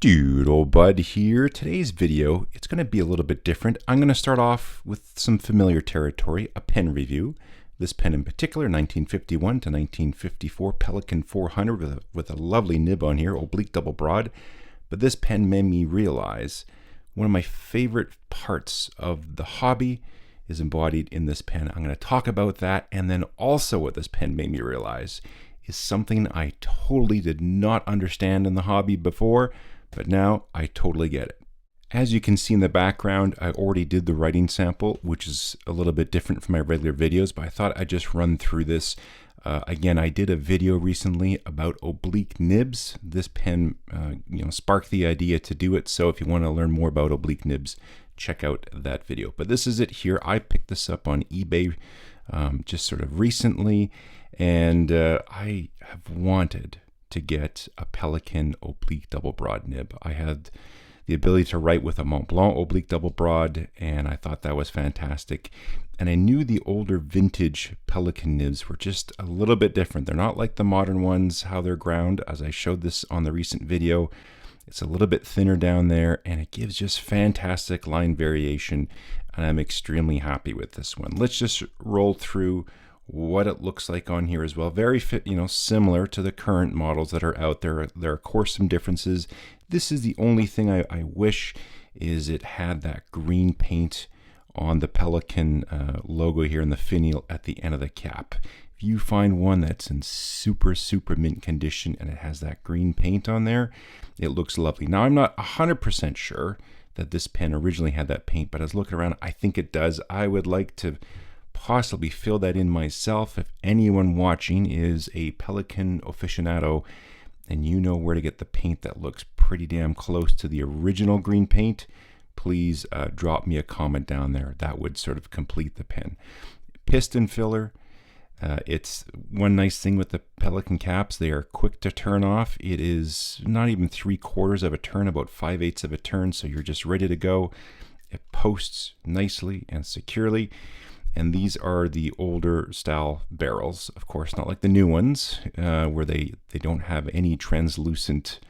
Doodlebud here. Today's video, it's going to be a little bit different. I'm going to start off with some familiar territory, a pen review. This pen in particular, 1951 to 1954 Pelikan 400 with a lovely nib on here, oblique double broad. But this pen made me realize one of my favorite parts of the hobby is embodied in this pen. I'm going to talk about that, and then also what this pen made me realize is something I totally did not understand in the hobby before, but now I totally get it. As you can see in the background, I already did the writing sample, which is a little bit different from my regular videos, but I thought I'd just run through this. Again, I did a video recently about oblique nibs. This pen sparked the idea to do it, so if you want to learn more about oblique nibs, check out that video. But this is it here. I picked this up on eBay just sort of recently, and I have wanted to get a Pelikan oblique double broad nib. I had the ability to write with a Mont Blanc oblique double broad, and I thought that was fantastic. And I knew the older vintage Pelikan nibs were just a little bit different. They're not like the modern ones, how they're ground, as I showed this on the recent video. It's a little bit thinner down there, and it gives just fantastic line variation, and I'm extremely happy with this one. Let's just roll through what it looks like on here as well. Very similar to the current models that are out there. There are of course some differences. This is the only thing I wish is it had that green paint on the Pelikan logo here in the finial at the end of the cap. If you find one that's in super mint condition and it has that green paint on there, it looks lovely. Now I'm not 100% sure that this pen originally had that paint, but I was looking around, I think it does. I would like to possibly fill that in myself. If anyone watching is a Pelikan aficionado and you know where to get the paint that looks pretty damn close to the original green paint, please drop me a comment down there. That would sort of complete the pen. Piston filler. It's one nice thing with the Pelikan caps. They are quick to turn off. It is not even 3/4 of a turn, about 5/8 of a turn, so you're just ready to go. It posts nicely and securely. And these are the older style barrels, of course, not like the new ones where they don't have any translucent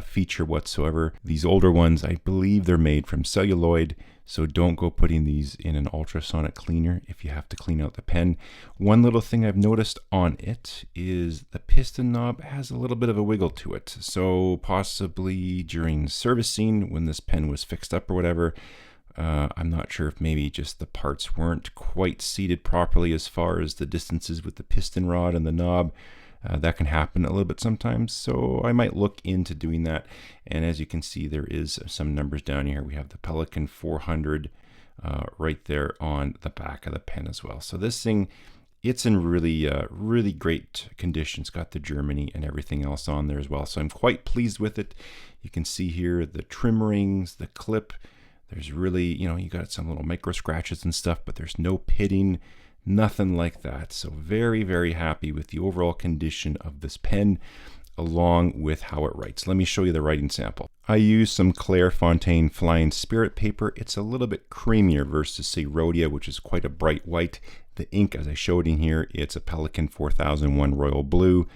feature whatsoever. These older ones, I believe they're made from celluloid, so don't go putting these in an ultrasonic cleaner if you have to clean out the pen. One little thing I've noticed on it is the piston knob has a little bit of a wiggle to it. So possibly during servicing when this pen was fixed up or whatever, I'm not sure if maybe just the parts weren't quite seated properly as far as the distances with the piston rod and the knob. That can happen a little bit sometimes, so I might look into doing that. And as you can see, there is some numbers down here. We have the Pelikan 400 right there on the back of the pen as well. So this thing, it's in really great condition. It's got the Germany and everything else on there as well. So I'm quite pleased with it. You can see here the trim rings, the clip. There's really, you got some little micro scratches and stuff, but there's no pitting, nothing like that. So very happy with the overall condition of this pen, along with how it writes. Let me show you the writing sample. I used some Clairefontaine Flying Spirit paper. It's a little bit creamier versus, say, Rhodia, which is quite a bright white. The ink, as I showed in here, it's a Pelikan 4001 Royal Blue.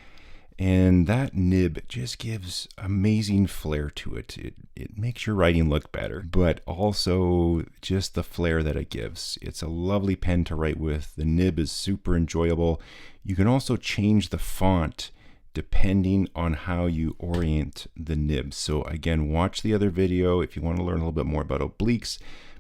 And that nib just gives amazing flair to it. It makes your writing look better, but also just the flair that it gives. It's a lovely pen to write with. The nib is super enjoyable. You can also change the font depending on how you orient the nib. So again, watch the other video if you want to learn a little bit more about obliques,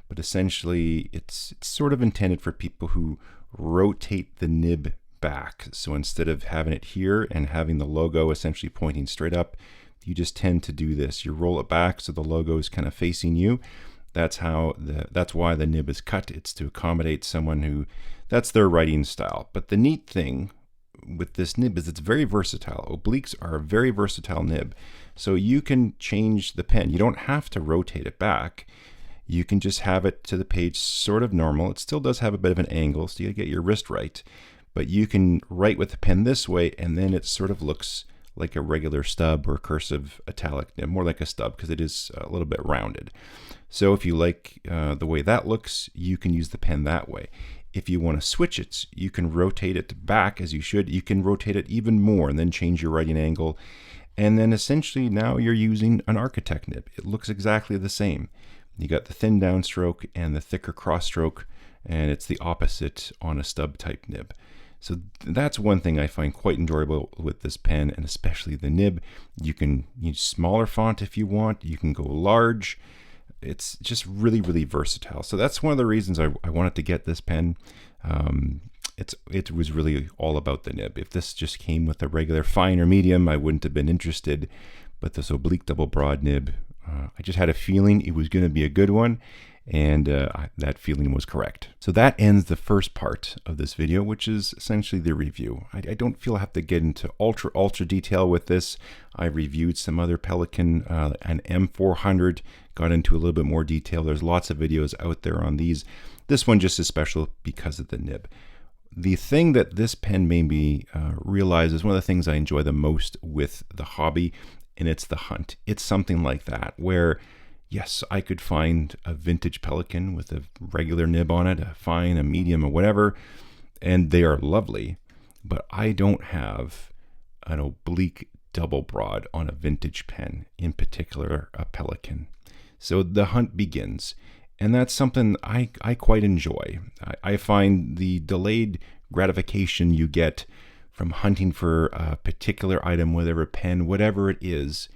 but essentially it's sort of intended for people who rotate the nib back. So instead of having it here and having the logo essentially pointing straight up, you just tend to do this. You roll it back so the logo is kind of facing you. That's why the nib is cut. It's to accommodate someone who, that's their writing style. But the neat thing with this nib is it's very versatile. Obliques are a very versatile nib. So you can change the pen. You don't have to rotate it back. You can just have it to the page sort of normal. It still does have a bit of an angle, so you gotta get your wrist right. But you can write with the pen this way, and then it sort of looks like a regular stub or cursive italic nib, more like a stub because it is a little bit rounded. So if you like the way that looks, you can use the pen that way. If you want to switch it, you can rotate it back as you should. You can rotate it even more and then change your writing angle. And then essentially now you're using an architect nib. It looks exactly the same. You got the thin downstroke and the thicker cross stroke, and it's the opposite on a stub type nib. So that's one thing I find quite enjoyable with this pen, and especially the nib. You can use smaller font if you want. You can go large. It's just really, really versatile. So that's one of the reasons I wanted to get this pen. It was really all about the nib. If this just came with a regular fine or medium, I wouldn't have been interested. But this oblique double broad nib, I just had a feeling it was going to be a good one, and that feeling was correct. So that ends the first part of this video, which is essentially the review. I don't feel I have to get into ultra detail with this. I reviewed some other Pelikan, an M400, got into a little bit more detail. There's lots of videos out there on these. This one just is special because of the nib. The thing that this pen made me realize is one of the things I enjoy the most with the hobby, and it's the hunt. It's something like that where, yes, I could find a vintage Pelikan with a regular nib on it, a fine, a medium, or whatever, and they are lovely, but I don't have an oblique double broad on a vintage pen, in particular a Pelikan. So the hunt begins. And that's something I quite enjoy. I find the delayed gratification you get from hunting for a particular item, whatever pen, whatever it is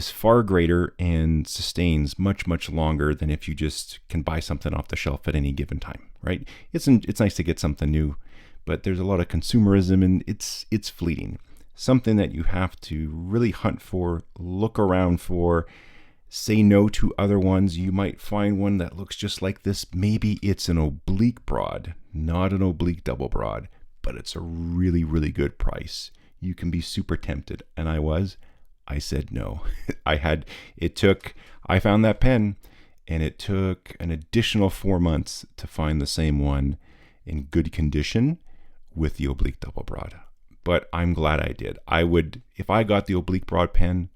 far greater and sustains much longer than if you just can buy something off the shelf at any given time, right? It's nice to get something new, but there's a lot of consumerism, and it's fleeting. Something that you have to really hunt for, look around for, say no to other ones. You might find one that looks just like this. Maybe it's an oblique broad, not an oblique double broad, but it's a really good price. You can be super tempted, and I said no. I found that pen, and it took an additional 4 months to find the same one in good condition with the oblique double broad. But I'm glad I did. If I got the oblique broad pen,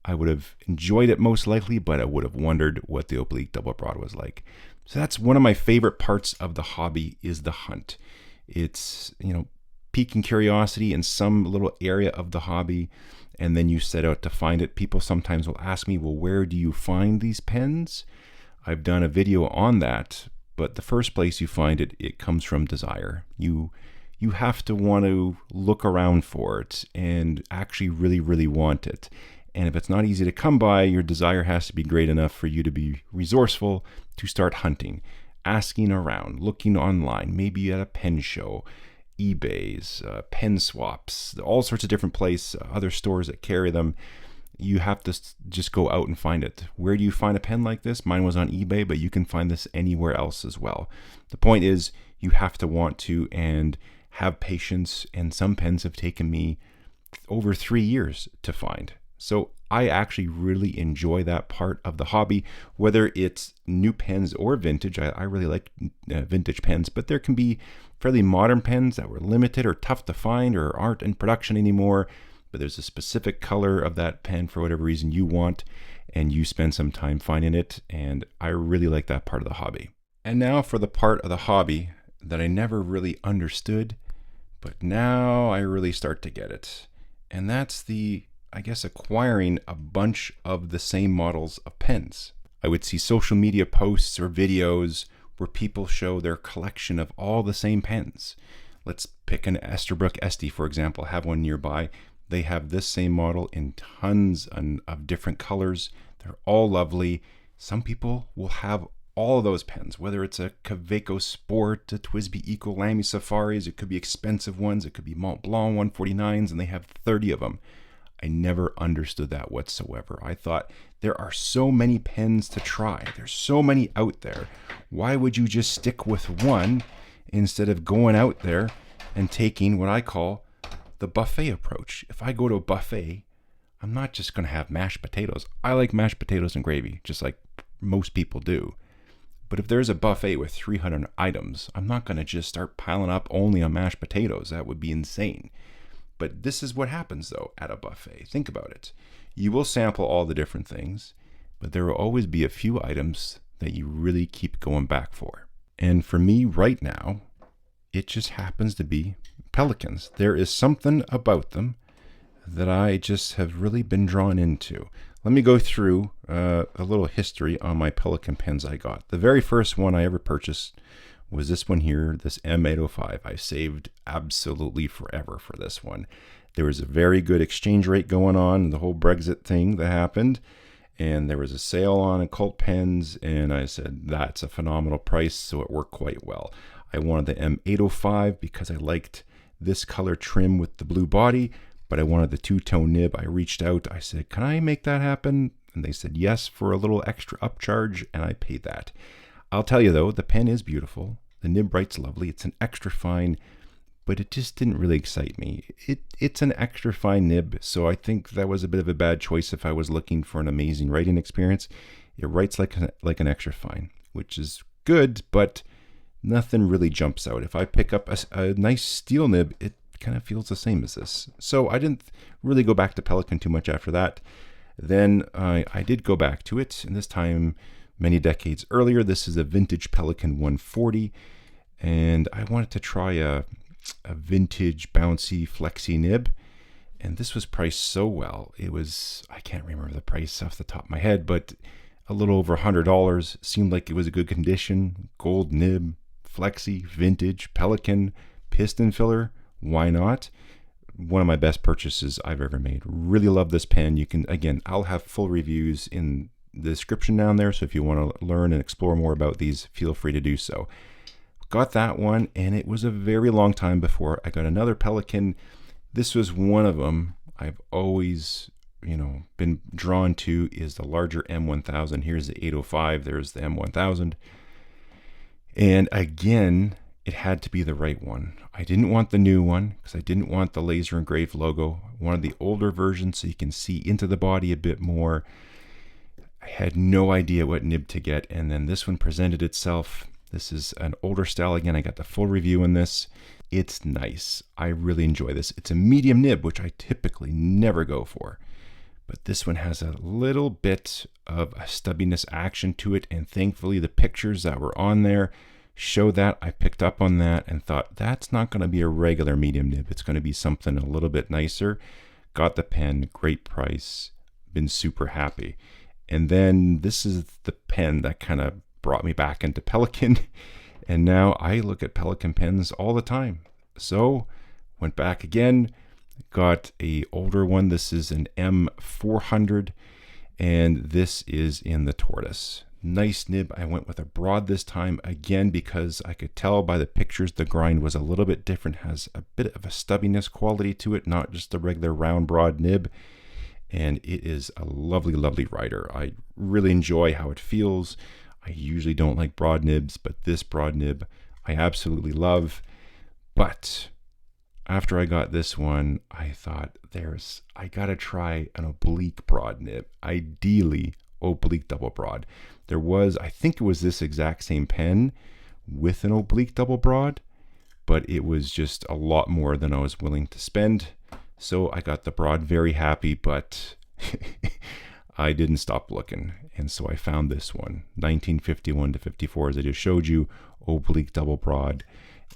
I would have enjoyed it most likely, but I would have wondered what the oblique double broad was like. So that's one of my favorite parts of the hobby, is the hunt. It's, piquing curiosity in some little area of the hobby, and then you set out to find it. People sometimes will ask me, well, where do you find these pens? I've done a video on that, but the first place you find it, it comes from desire. You have to want to look around for it and actually really want it. And if it's not easy to come by, your desire has to be great enough for you to be resourceful to start hunting, asking around, looking online, maybe at a pen show, eBays, pen swaps, all sorts of different places, other stores that carry them. You have to just go out and find it. Where do you find a pen like this? Mine was on eBay, but you can find this anywhere else as well. The point is, you have to want to and have patience, and some pens have taken me over 3 years to find. So I actually really enjoy that part of the hobby, whether it's new pens or vintage. I really like vintage pens, but there can be fairly modern pens that were limited or tough to find or aren't in production anymore, but there's a specific color of that pen for whatever reason you want, and you spend some time finding it, and I really like that part of the hobby. And now for the part of the hobby that I never really understood, but now I really start to get it. And that's acquiring a bunch of the same models of pens. I would see social media posts or videos where people show their collection of all the same pens. Let's pick an Esterbrook Esty, for example. I have one nearby. They have this same model in tons of different colors. They're all lovely. Some people will have all of those pens, whether it's a Kaweco Sport, a TWSBI Eco Lamy Safaris, it could be expensive ones, it could be Mont Blanc 149s, and they have 30 of them. I never understood that whatsoever. I thought, there are so many pens to try. There's so many out there. Why would you just stick with one instead of going out there and taking what I call the buffet approach? If I go to a buffet, I'm not just going to have mashed potatoes. I like mashed potatoes and gravy, just like most people do. But if there's a buffet with 300 items, I'm not going to just start piling up only on mashed potatoes. That would be insane. But this is what happens, though, at a buffet. Think about it. You will sample all the different things, but there will always be a few items that you really keep going back for. And for me right now, it just happens to be Pelikans. There is something about them that I just have really been drawn into. Let me go through a little history on my Pelikan pens I got. The very first one I ever purchased was this one here, this M805. I saved absolutely forever for this one. There was a very good exchange rate going on, the whole Brexit thing that happened, and there was a sale on occult pens, and I said, that's a phenomenal price, so it worked quite well. I wanted the M805 because I liked this color trim with the blue body, but I wanted the two-tone nib. I reached out, I said, can I make that happen? And they said yes for a little extra upcharge, and I paid that. I'll tell you though, the pen is beautiful. The nib writes lovely. It's an extra fine, but it just didn't really excite me. It's an extra fine nib, so I think that was a bit of a bad choice if I was looking for an amazing writing experience. It writes like an extra fine, which is good, but nothing really jumps out. If I pick up a nice steel nib, it kind of feels the same as this. So I didn't really go back to Pelikan too much after that. Then I did go back to it, and this time many decades earlier. This is a vintage Pelikan 140, and I wanted to try a vintage bouncy flexi nib, and this was priced so well. It was, I can't remember the price off the top of my head, but a little over $100. Seemed like it was a good condition. Gold nib, flexi, vintage, Pelikan, piston filler. Why not? One of my best purchases I've ever made. Really love this pen. You can, again, I'll have full reviews in the description down there, so if you want to learn and explore more about these, feel free to do so. Got that one, and it was a very long time before I got another Pelikan. This was one of them I've always, been drawn to, is the larger M1000. Here's the 805, there's the M1000. And again, it had to be the right one. I didn't want the new one because I didn't want the laser engraved logo. I wanted the older version so you can see into the body a bit more. I had no idea what nib to get, and then this one presented itself. This is an older style. Again, I got the full review on this. It's nice. I really enjoy this. It's a medium nib, which I typically never go for. But this one has a little bit of a stubbiness action to it, and thankfully the pictures that were on there show that. I picked up on that and thought, that's not going to be a regular medium nib. It's going to be something a little bit nicer. Got the pen, great price, been super happy. And then this is the pen that kind of brought me back into Pelikan, and now I look at Pelikan pens all the time. So went back again, got a older one. This is an M400, and this is in the tortoise. Nice nib. I went with a broad this time again because I could tell by the pictures the grind was a little bit different, has a bit of a stubbiness quality to it, not just a regular round broad nib. And it is a lovely, lovely writer. I really enjoy how it feels. I usually don't like broad nibs, but this broad nib I absolutely love. But after I got this one, I thought, I gotta try an oblique broad nib, ideally oblique double broad. There was, I think it was this exact same pen with an oblique double broad, but it was just a lot more than I was willing to spend. So I got the broad, very happy, but I didn't stop looking. And so I found this one, 1951 to 54, as I just showed you, oblique double broad,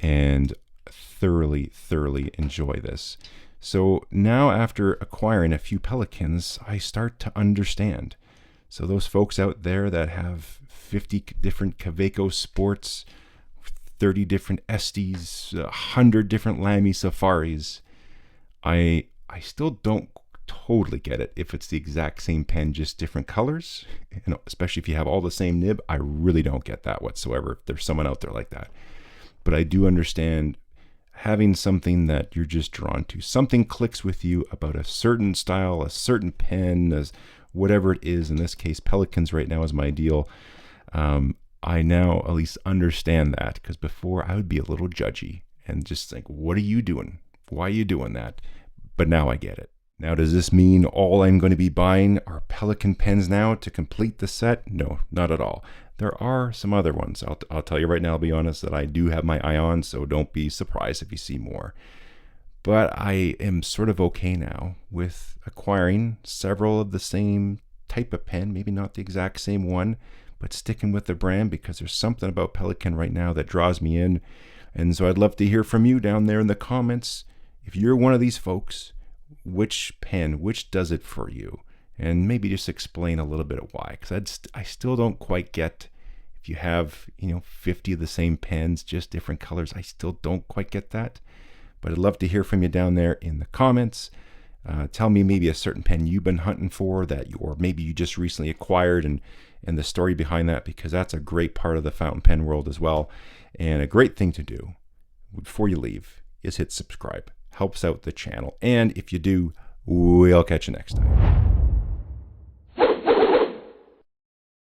and thoroughly, thoroughly enjoy this. So now after acquiring a few Pelikans, I start to understand. So those folks out there that have 50 different Kaweco Sports, 30 different Estes, 100 different Lamy Safaris, I still don't totally get it if it's the exact same pen, just different colors, and especially if you have all the same nib. I really don't get that whatsoever if there's someone out there like that. But I do understand having something that you're just drawn to. Something clicks with you about a certain style, a certain pen, as whatever it is. In this case, Pelikans right now is my deal. I now at least understand that, because before I would be a little judgy and just think, what are you doing? Why are you doing that? But now I get it. Now, does this mean all I'm going to be buying are Pelikan pens now to complete the set? No, not at all. There are some other ones. I'll tell you right now, I'll be honest, that I do have my eye on, so don't be surprised if you see more. But I am sort of okay now with acquiring several of the same type of pen, maybe not the exact same one, but sticking with the brand, because there's something about Pelikan right now that draws me in. And so I'd love to hear from you down there in the comments. If you're one of these folks, which pen, which does it for you, and maybe just explain a little bit of why, because I still don't quite get, if you have 50 of the same pens, just different colors, I still don't quite get that. But I'd love to hear from you down there in the comments. Tell me maybe a certain pen you've been hunting for or maybe you just recently acquired, and the story behind that, because that's a great part of the fountain pen world as well. And a great thing to do before you leave is hit subscribe. Helps out the channel. And if you do, we'll catch you next time.